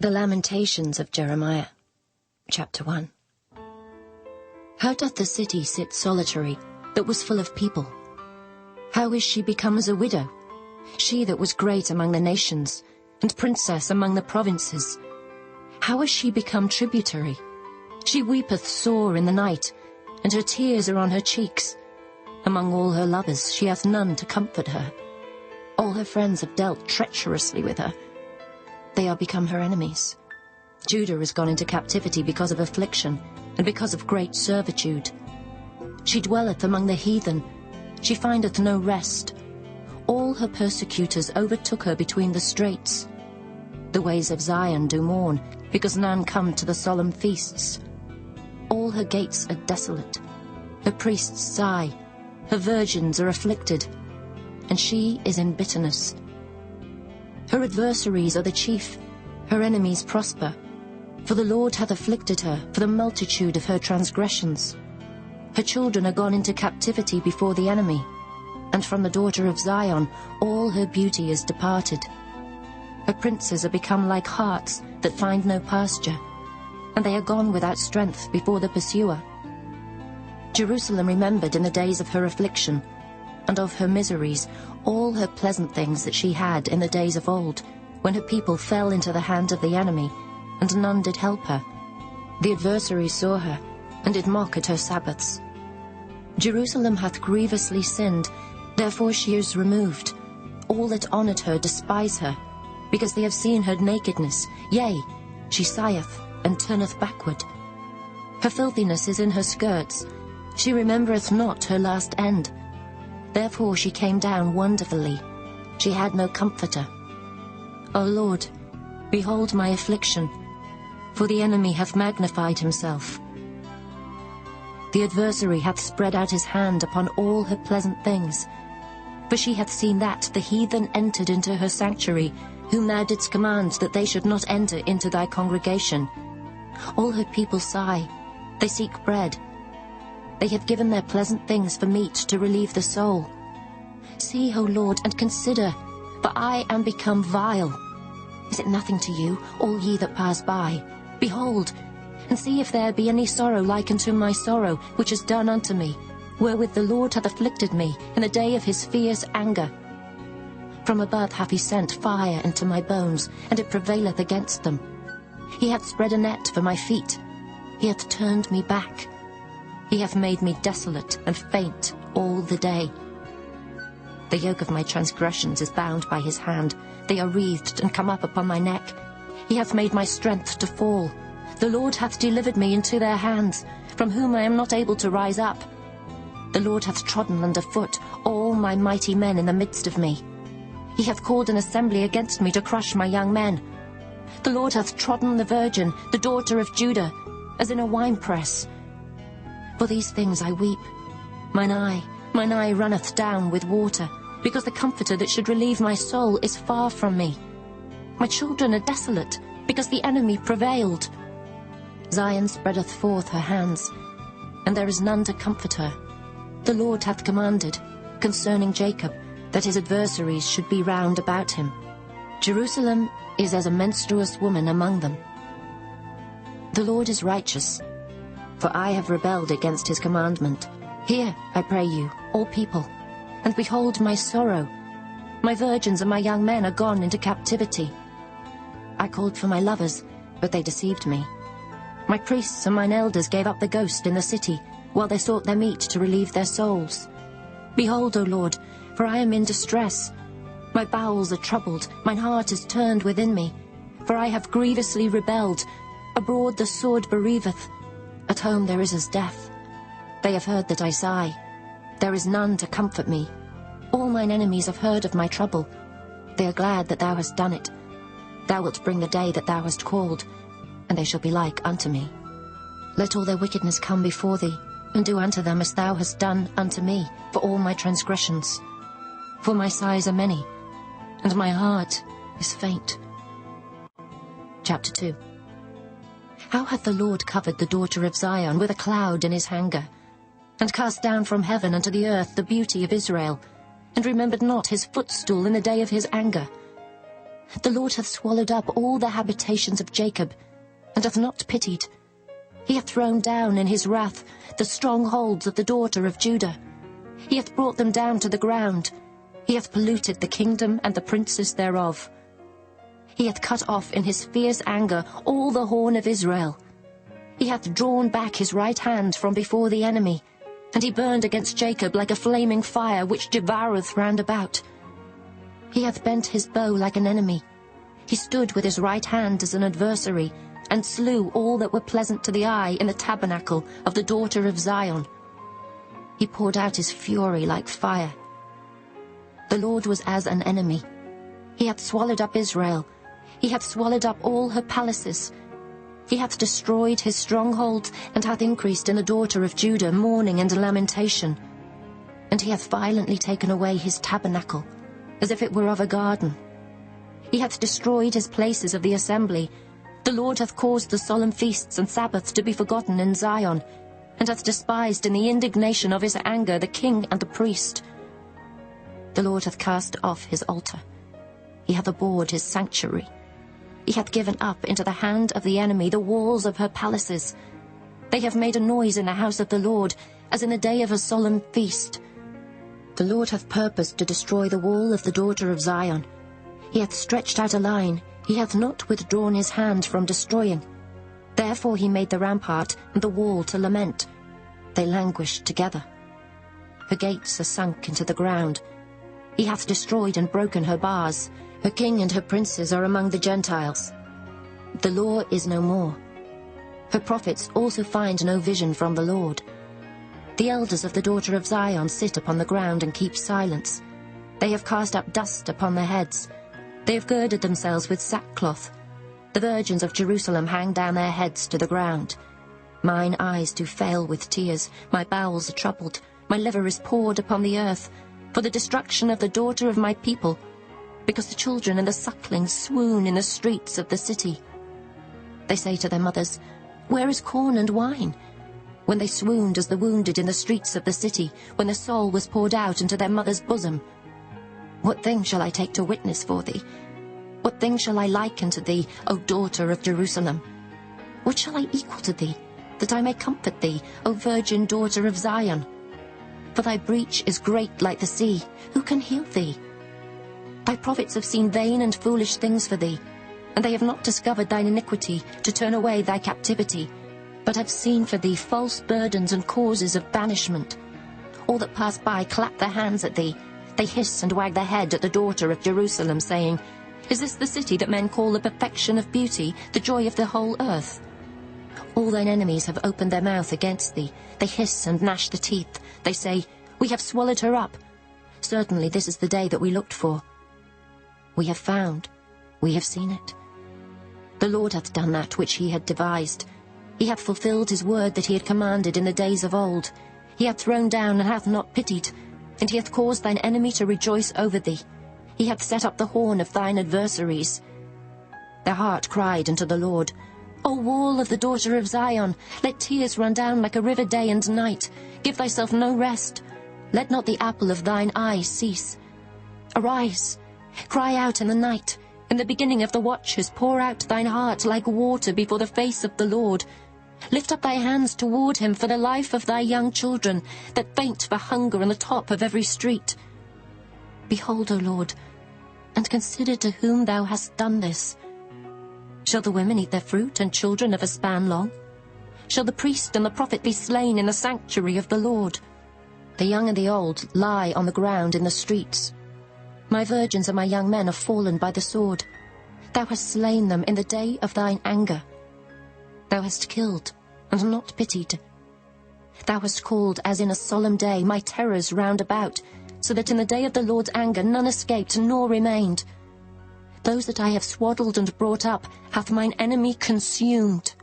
The Lamentations of Jeremiah, Chapter 1. How doth the city sit solitary, that was full of people? How is she become as a widow, she that was great among the nations, and princess among the provinces? How is she become tributary? She weepeth sore in the night, and her tears are on her cheeks. Among all her lovers she hath none to comfort her. All her friends have dealt treacherously with her. They are become her enemies. Judah is gone into captivity because of affliction, and because of great servitude. She dwelleth among the heathen, she findeth no rest. All her persecutors overtook her between the straits. The ways of Zion do mourn, because none come to the solemn feasts. All her gates are desolate, her priests sigh, her virgins are afflicted, and she is in bitterness. Her adversaries are the chief, her enemies prosper. For the Lord hath afflicted her for the multitude of her transgressions. Her children are gone into captivity before the enemy, and from the daughter of Zion all her beauty is departed. Her princes are become like harts that find no pasture, and they are gone without strength before the pursuer. Jerusalem remembered in the days of her affliction, and of her miseries, all her pleasant things that she had in the days of old, when her people fell into the hand of the enemy, and none did help her. The adversaries saw her, and did mock at her Sabbaths. Jerusalem hath grievously sinned, therefore she is removed. All that honoured her despise her, because they have seen her nakedness. Yea, she sigheth, and turneth backward. Her filthiness is in her skirts, she remembereth not her last end. Therefore she came down wonderfully, she had no comforter. O Lord, behold my affliction, for the enemy hath magnified himself. The adversary hath spread out his hand upon all her pleasant things. For she hath seen that the heathen entered into her sanctuary, whom thou didst command that they should not enter into thy congregation. All her people sigh, they seek bread. They have given their pleasant things for meat to relieve the soul. See, O Lord, and consider, for I am become vile. Is it nothing to you, all ye that pass by? Behold, and see if there be any sorrow like unto my sorrow, which is done unto me, wherewith the Lord hath afflicted me in the day of his fierce anger. From above hath he sent fire into my bones, and it prevaileth against them. He hath spread a net for my feet, he hath turned me back. He hath made me desolate and faint all the day. The yoke of my transgressions is bound by his hand, they are wreathed and come up upon my neck. He hath made my strength to fall. The Lord hath delivered me into their hands, from whom I am not able to rise up. The Lord hath trodden under foot all my mighty men in the midst of me. He hath called an assembly against me to crush my young men. The Lord hath trodden the virgin, the daughter of Judah, as in a winepress. For these things I weep. Mine eye runneth down with water, because the comforter that should relieve my soul is far from me. My children are desolate, because the enemy prevailed. Zion spreadeth forth her hands, and there is none to comfort her. The Lord hath commanded, concerning Jacob, that his adversaries should be round about him. Jerusalem is as a menstruous woman among them. The Lord is righteous, for I have rebelled against his commandment. Hear, I pray you, all people, and behold my sorrow. My virgins and my young men are gone into captivity. I called for my lovers, but they deceived me. My priests and mine elders gave up the ghost in the city, while they sought their meat to relieve their souls. Behold, O Lord, for I am in distress. My bowels are troubled, mine heart is turned within me. For I have grievously rebelled. Abroad the sword bereaveth. At home there is as death. They have heard that I sigh. There is none to comfort me. All mine enemies have heard of my trouble. They are glad that thou hast done it. Thou wilt bring the day that thou hast called, and they shall be like unto me. Let all their wickedness come before thee, and do unto them as thou hast done unto me for all my transgressions. For my sighs are many, and my heart is faint. Chapter 2. How hath the Lord covered the daughter of Zion with a cloud in his anger, and cast down from heaven unto the earth the beauty of Israel, and remembered not his footstool in the day of his anger. The Lord hath swallowed up all the habitations of Jacob, and hath not pitied. He hath thrown down in his wrath the strongholds of the daughter of Judah. He hath brought them down to the ground. He hath polluted the kingdom and the princes thereof. He hath cut off in his fierce anger all the horn of Israel. He hath drawn back his right hand from before the enemy, and he burned against Jacob like a flaming fire which devoureth round about. He hath bent his bow like an enemy. He stood with his right hand as an adversary, and slew all that were pleasant to the eye in the tabernacle of the daughter of Zion. He poured out his fury like fire. The Lord was as an enemy. He hath swallowed up Israel. He hath swallowed up all her palaces. He hath destroyed his strongholds, and hath increased in the daughter of Judah mourning and lamentation. And he hath violently taken away his tabernacle, as if it were of a garden. He hath destroyed his places of the assembly. The Lord hath caused the solemn feasts and Sabbaths to be forgotten in Zion, and hath despised in the indignation of his anger the king and the priest. The Lord hath cast off his altar. He hath abhorred his sanctuary. He hath given up into the hand of the enemy the walls of her palaces. They have made a noise in the house of the Lord, as in the day of a solemn feast. The Lord hath purposed to destroy the wall of the daughter of Zion. He hath stretched out a line. He hath not withdrawn his hand from destroying. Therefore he made the rampart and the wall to lament. They languished together. Her gates are sunk into the ground. He hath destroyed and broken her bars. Her king and her princes are among the Gentiles. The law is no more. Her prophets also find no vision from the Lord. The elders of the daughter of Zion sit upon the ground and keep silence. They have cast up dust upon their heads. They have girded themselves with sackcloth. The virgins of Jerusalem hang down their heads to the ground. Mine eyes do fail with tears, my bowels are troubled, my liver is poured upon the earth, for the destruction of the daughter of my people, because the children and the sucklings swoon in the streets of the city. They say to their mothers, Where is corn and wine? When they swooned as the wounded in the streets of the city, when their soul was poured out into their mother's bosom. What thing shall I take to witness for thee? What thing shall I liken to thee, O daughter of Jerusalem? What shall I equal to thee, that I may comfort thee, O virgin daughter of Zion? For thy breach is great like the sea. Who can heal thee? Thy prophets have seen vain and foolish things for thee, and they have not discovered thine iniquity to turn away thy captivity, but have seen for thee false burdens and causes of banishment. All that pass by clap their hands at thee. They hiss and wag their head at the daughter of Jerusalem, saying, Is this the city that men call the perfection of beauty, the joy of the whole earth? All thine enemies have opened their mouth against thee. They hiss and gnash the teeth. They say, We have swallowed her up. Certainly this is the day that we looked for. We have found, we have seen it. The Lord hath done that which he had devised. He hath fulfilled his word that he had commanded in the days of old. He hath thrown down and hath not pitied, and he hath caused thine enemy to rejoice over thee. He hath set up the horn of thine adversaries. Their heart cried unto the Lord, O wall of the daughter of Zion, let tears run down like a river day and night. Give thyself no rest. Let not the apple of thine eye cease. Arise, cry out in the night. In the beginning of the watches pour out thine heart like water before the face of the Lord. Lift up thy hands toward him for the life of thy young children, that faint for hunger on the top of every street. Behold, O Lord, and consider to whom thou hast done this. Shall the women eat their fruit, and children of a span long? Shall the priest and the prophet be slain in the sanctuary of the Lord? The young and the old lie on the ground in the streets. My virgins and my young men are fallen by the sword. Thou hast slain them in the day of thine anger. Thou hast killed, and not pitied. Thou hast called, as in a solemn day, my terrors round about, so that in the day of the Lord's anger none escaped nor remained. Those that I have swaddled and brought up hath mine enemy consumed.